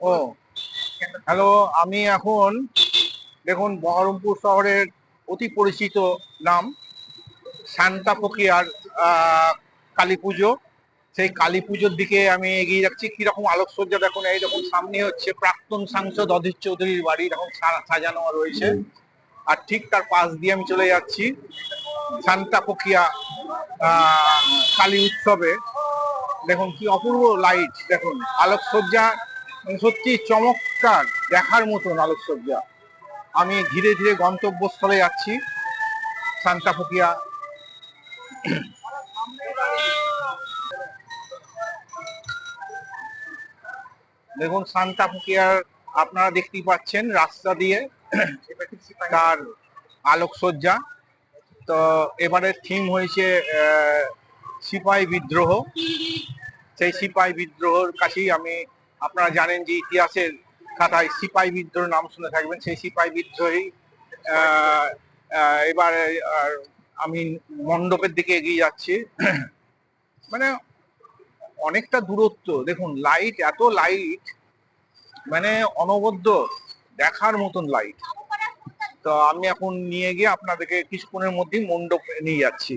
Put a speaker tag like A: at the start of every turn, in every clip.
A: ও, hello. আমি এখন দেখুন বহরমপুর শহরের অতি পরিচিত নাম সান্তা ফকিয়ার কালী পুজো। সেই কালী পুজোর দিকে আমি এগিয়ে যাচ্ছি। কিরকম আলোকসজ্জা দেখুন, এই দেখুন সামনে হচ্ছে প্রাক্তন সাংসদ অধীর চৌধুরীর বাড়ি, দেখুন সাজানো রয়েছে। আর ঠিক তার পাশ দিয়ে আমি চলে যাচ্ছি সান্তা ফকিয়া কালী উৎসবে। দেখুন কি অপূর্ব লাইট, দেখুন আলোকসজ্জা, মানে সত্যি চমৎকার, দেখার মতন আলোকসজ্জা। আমি ধীরে ধীরে গন্তব্যস্থলে যাচ্ছি, সান্তা ফকিয়া। দেখুন সান্তা ফকিয়ার আপনারা দেখতেই পাচ্ছেন রাস্তা দিয়ে তার আলোকসজ্জা। তো এবারের থিম হয়েছে সিপাহী বিদ্রোহ। সেই সিপাহী বিদ্রোহের কাছেই আমি, আপনারা জানেন যে ইতিহাসের খাতায় সিপাহী বিদ্রোহ নাম শুনে থাকবেন, সেই সিপাহী বিদ্রোহী এবারে আমি মণ্ডপের দিকে এগিয়ে যাচ্ছি। মানে অনেকটা দূরত্ব, দেখুন লাইট, এত লাইট, মানে অনবদ্য, দেখার মতন লাইট। তো আমি এখন নিয়ে গিয়ে আপনাদেরকে কিছুক্ষণের মধ্যেই মণ্ডপ নিয়ে যাচ্ছি,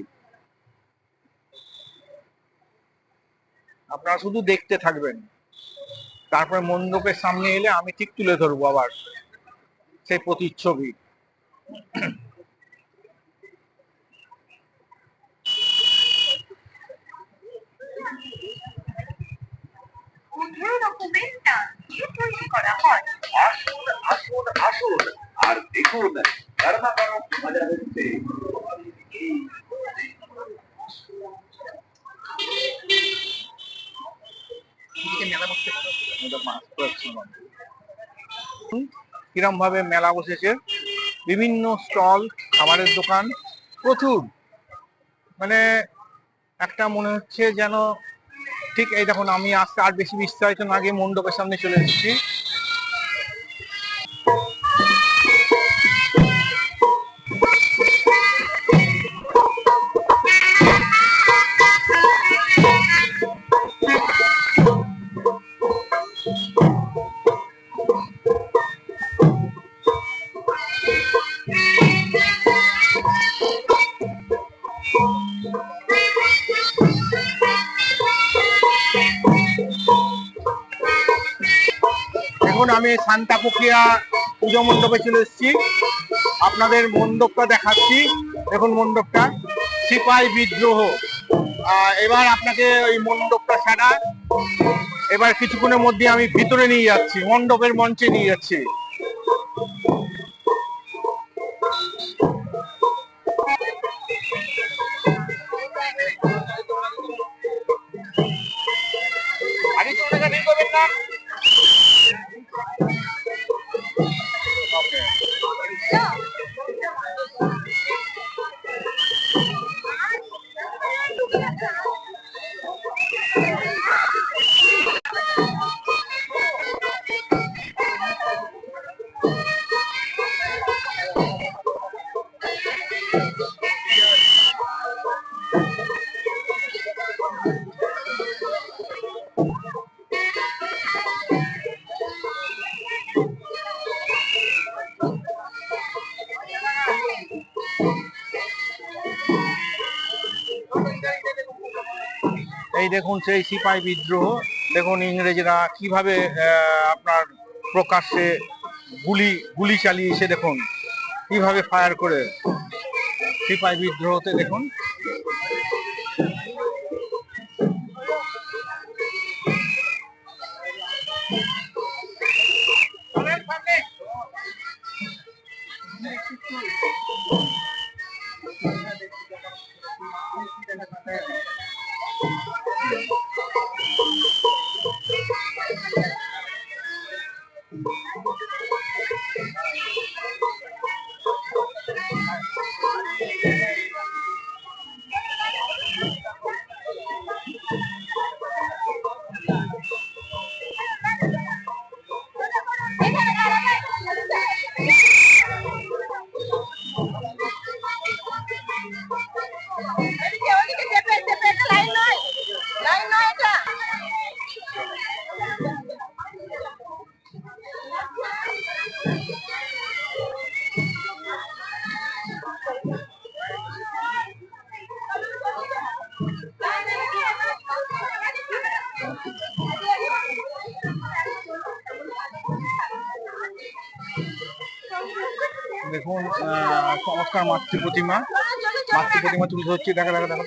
A: আপনারা শুধু দেখতে থাকবেন। তারপরে মণ্ডপের সামনে এলে আমি ঠিক তুলে ধরবো আবার সেই প্রতিচ্ছবি। আসুন আসুন আসুন, আর দেখুন গরমা গরম মজা হচ্ছে। কিরম ভাবে মেলা বসেছে, বিভিন্ন স্টল, খাবারের দোকান প্রচুর। মানে একটা মনে হচ্ছে যেন, ঠিক এই দেখুন আমি আসতে আর বেশি বিস্তারিত না গিয়ে মণ্ডপের সামনে চলে এসেছি। দেখুন আমি সান্তা ফকিয়া পুজো মণ্ডপে চলে এসেছি, আপনাদের মণ্ডপটা দেখাচ্ছি। দেখুন মণ্ডপটা সিপাহী বিদ্রোহ। এবার আপনাকে ওই মণ্ডপটা ছাড়া এবার কিছুক্ষণের মধ্যে আমি ভিতরে নিয়ে যাচ্ছি, মণ্ডপের মঞ্চে নিয়ে যাচ্ছি। আগে চলে গেলে করবেন না। এই দেখুন সেই সিপাহী বিদ্রোহ। দেখুন ইংরেজরা কিভাবে আপনার প্রকাশ্যে গুলি গুলি চালিয়েছে, দেখুন কিভাবে ফায়ার করে সিপাহী বিদ্রোহতে। দেখুন দেখুন চমৎকার মাতৃ প্রতিমা তুলে ধরছি। দেখা দেখা দেখা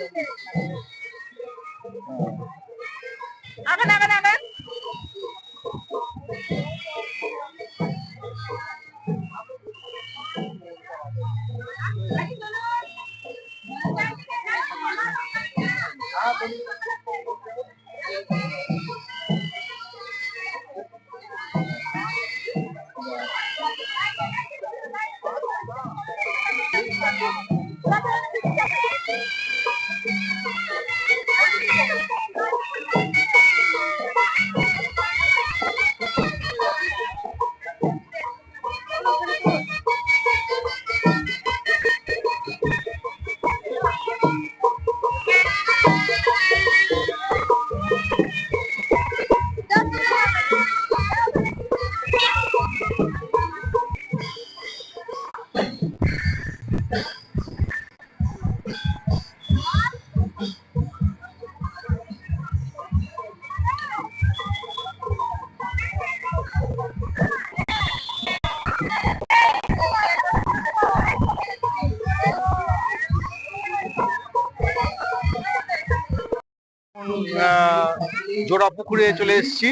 A: জোড়াপুকুরে চলে এসেছি।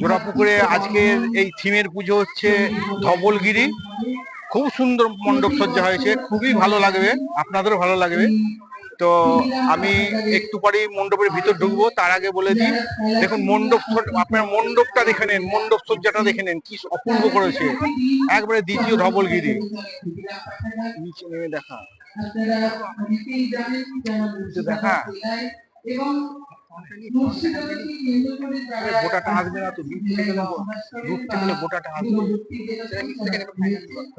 A: জোড়াপুকুরে আজকের এই থিমের পুজো হচ্ছে ধবলগিরি। খুব সুন্দর মণ্ডপ সজ্জা হয়েছে, খুবই ভালো লাগবে, আপনাদেরও ভালো লাগবে। তো আমি একটু পরেই মণ্ডপের ভিতর ঢুকবো, তার আগে বলে দিই, দেখুন মণ্ডপ, আপনার মণ্ডপটা দেখে নেন, মণ্ডপ সজ্জাটা দেখে নেন, কি অপূর্ব করেছে, একবারে দ্বিতীয় ধবলগিরি। নিচে নেমে দেখা দেখা গোটাটা আসবে না তো, ডুবতে গেলে গোটাটা আসবে,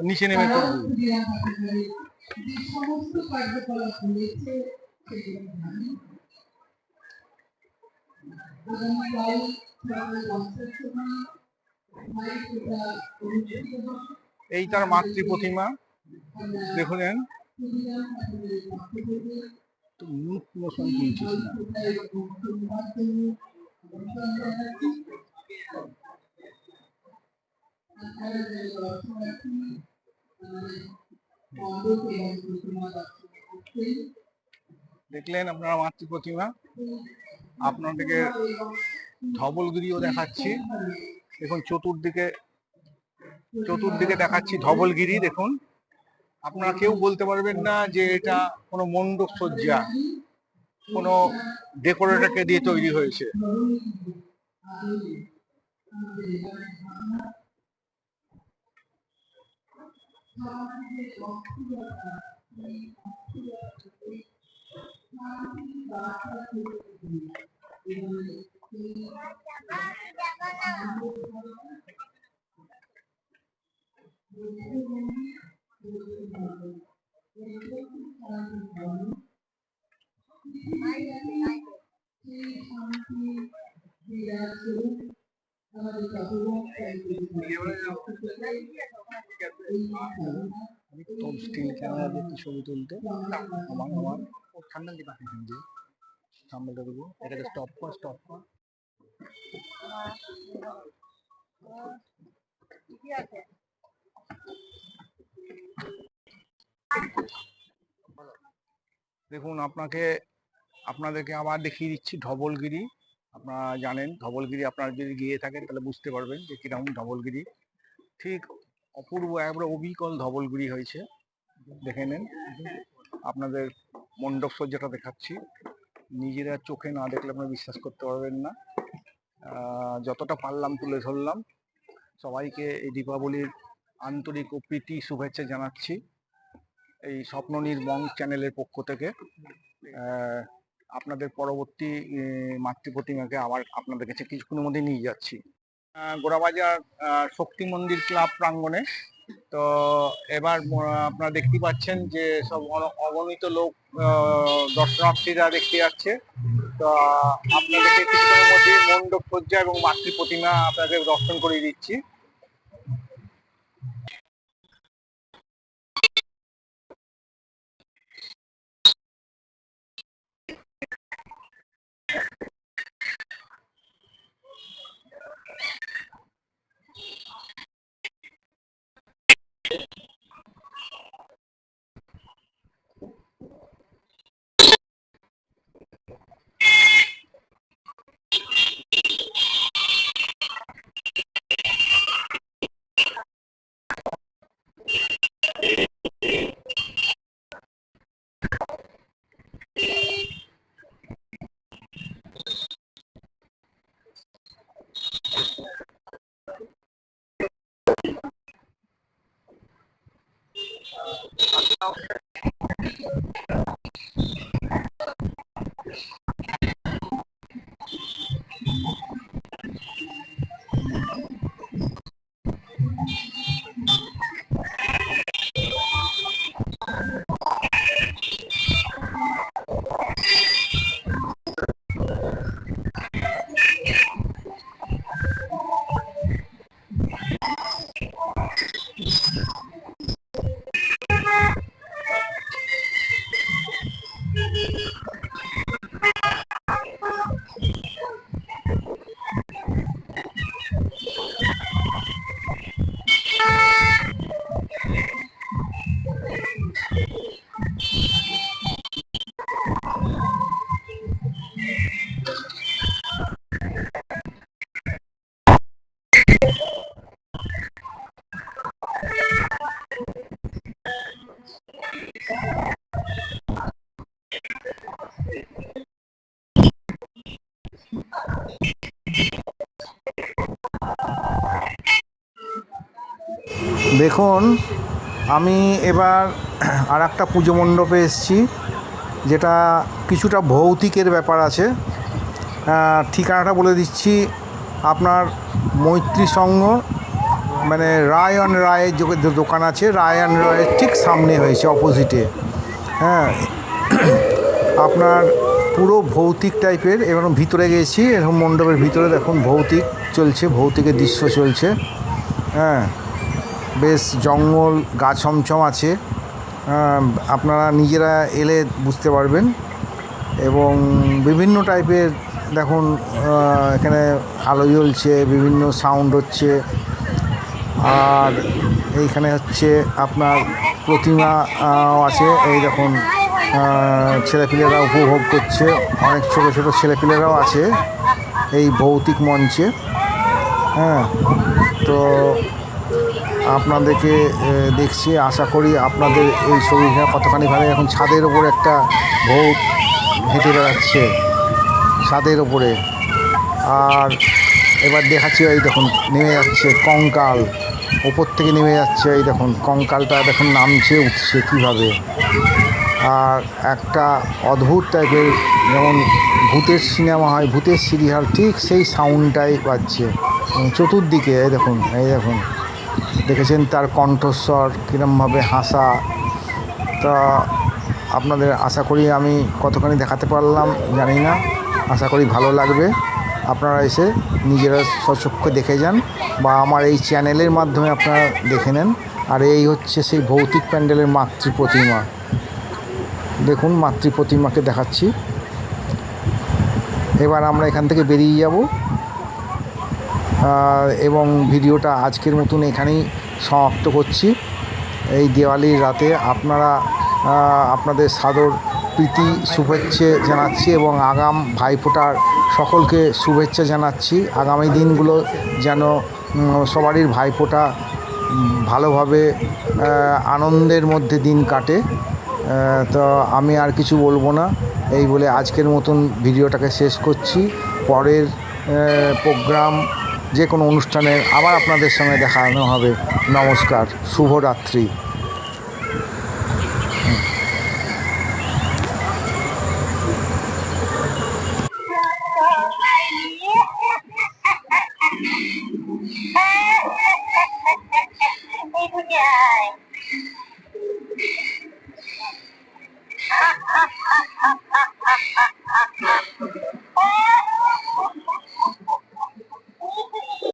A: নিচে নেমে করবো। এই তার মাতৃ প্রতিমা দেখুন, তো মুখ মোশন কিনছিস না। দেখলেন আপনারা মাতৃ প্রতিমা, আপনাদেরকে ধবলগিরিও দেখাচ্ছি। দেখুন চতুর্দিকে দেখাচ্ছি ধবলগিরি। দেখুন, আপনারা কেউ বলতে পারবেন না যে এটা কোনো মণ্ডপ সজ্জা, কোনো ডেকোরেটরকে দিয়ে তৈরি হয়েছে। স্টিল ক্যামেরা দিয়ে একটু ছবি তুলতে আমার ঠান্ডা দিয়ে পাখি দিয়ে সামনেটা দেবো, এটাকে স্টপ কর। দেখুন, আপনাদেরকে আবার দেখিয়ে দিচ্ছি ধবলগিরি। আপনারা জানেন ধবলগিরি, আপনারা যদি গিয়ে থাকেন তাহলে বুঝতে পারবেন যে কিরকম ধবলগিরি। ঠিক অপূর্ব, একবারে অবিকল ধবলগিরি হয়েছে। দেখে নেন, আপনাদের মণ্ডপ সজ্জাটা দেখাচ্ছি, নিজেরা চোখে না দেখলে আপনারা বিশ্বাস করতে পারবেন না। যতটা পারলাম তুলে ধরলাম। সবাইকে এই দীপাবলির আন্তরিক ও প্রীতি শুভেচ্ছা জানাচ্ছি এই স্বপ্ন নির্মং চ্যানেলের পক্ষ থেকে। আপনাদের পরবর্তী মাতৃ প্রতিমাকে আবার আপনাদের কাছে কিছুক্ষণের মধ্যে নিয়ে যাচ্ছি গোড়াবাজার শক্তি মন্দির ক্লাব প্রাঙ্গণে। তো এবার আপনারা দেখতে পাচ্ছেন যে সব অগণিত লোক দর্শনার্থীরা দেখতে যাচ্ছে। তো আপনাদেরকে কিছুক্ষণের মধ্যে মণ্ডপ সজ্জা এবং মাতৃ প্রতিমা আপনাদের দর্শন করিয়ে দিচ্ছি। দেখুন, আমি এবার আর একটা পুজো মণ্ডপে এসেছি, যেটা কিছুটা ভৌতিকের ব্যাপার আছে। ঠিকানাটা বলে দিচ্ছি, আপনার মৈত্রী সংঘ, মানে রায় অ্যান্ড রায়ের যে দোকান আছে, রায় অ্যান্ড রায়ের ঠিক সামনে হয়েছে, অপোজিটে। হ্যাঁ, আপনার পুরো ভৌতিক টাইপের। এবার ভিতরে গেছি, এরকম মণ্ডপের ভিতরে দেখুন ভৌতিক চলছে, ভৌতিকের দৃশ্য চলছে। হ্যাঁ, বেশ জঙ্গল, গা ছমছম আছে, আপনারা নিজেরা এলে বুঝতে পারবেন। এবং বিভিন্ন টাইপের দেখুন, এখানে আলো জ্বলছে, বিভিন্ন সাউন্ড হচ্ছে। আর এইখানে হচ্ছে আপনার প্রতিমা আছে, এই দেখুন ছেলেপিলেরা উপভোগ করছে, অনেক ছোট ছোট ছেলেপিলেরাও আছে এই ভৌতিক মঞ্চে। হ্যাঁ, তো আপনাদেরকে দেখছি, আশা করি আপনাদের এই ছবিটা কতখানি ভালো। এখন ছাদের ওপরে একটা ভূত হেঁটে বেড়াচ্ছে ছাদের ওপরে। আর এবার দেখাচ্ছি, এই দেখুন নেমে যাচ্ছে কঙ্কাল, ওপর থেকে নেমে যাচ্ছে, এই দেখুন কঙ্কালটা দেখুন নামছে উঠছে কীভাবে। আর একটা অদ্ভুত টাইপের, যেমন ভূতের সিনেমা হয়, ভূতের সিরিয়াল, ঠিক সেই সাউন্ডটাই পাচ্ছে চতুর্দিকে। এই দেখুন, এই দেখুন, দেখেছেন তার কণ্ঠস্বর কীরমভাবে হাসা। তা আপনাদের আশা করি আমি কতখানি দেখাতে পারলাম জানি না, আশা করি ভালো লাগবে। আপনারা এসে নিজেরা স্বচক্ষে দেখে যান, বা আমার এই চ্যানেলের মাধ্যমে আপনারা দেখে নেন। আর এই হচ্ছে সেই ভৌতিক প্যান্ডেলের মাতৃ প্রতিমা। দেখুন, মাতৃ প্রতিমাকে দেখাচ্ছি। এবার আমরা এখান থেকে বেরিয়ে যাব, এবং ভিডিওটা আজকের মতন এখানেই সমাপ্ত করছি। এই দিওয়ালির রাতে আপনারা আপনাদের সাদর প্রীতি শুভেচ্ছা জানাচ্ছি, এবং আগাম ভাইফোঁটার সকলকে শুভেচ্ছা জানাচ্ছি। আগামী দিনগুলো যেন সবারই ভাইফোঁটা ভালোভাবে আনন্দের মধ্যে দিন কাটে। তো আমি আর কিছু বলবো না, এই বলে আজকের মতন ভিডিওটাকে শেষ করছি। পরের প্রোগ্রাম, যে কোনো অনুষ্ঠানে আবার আপনাদের সঙ্গে দেখানো হবে। নমস্কার, শুভরাত্রি।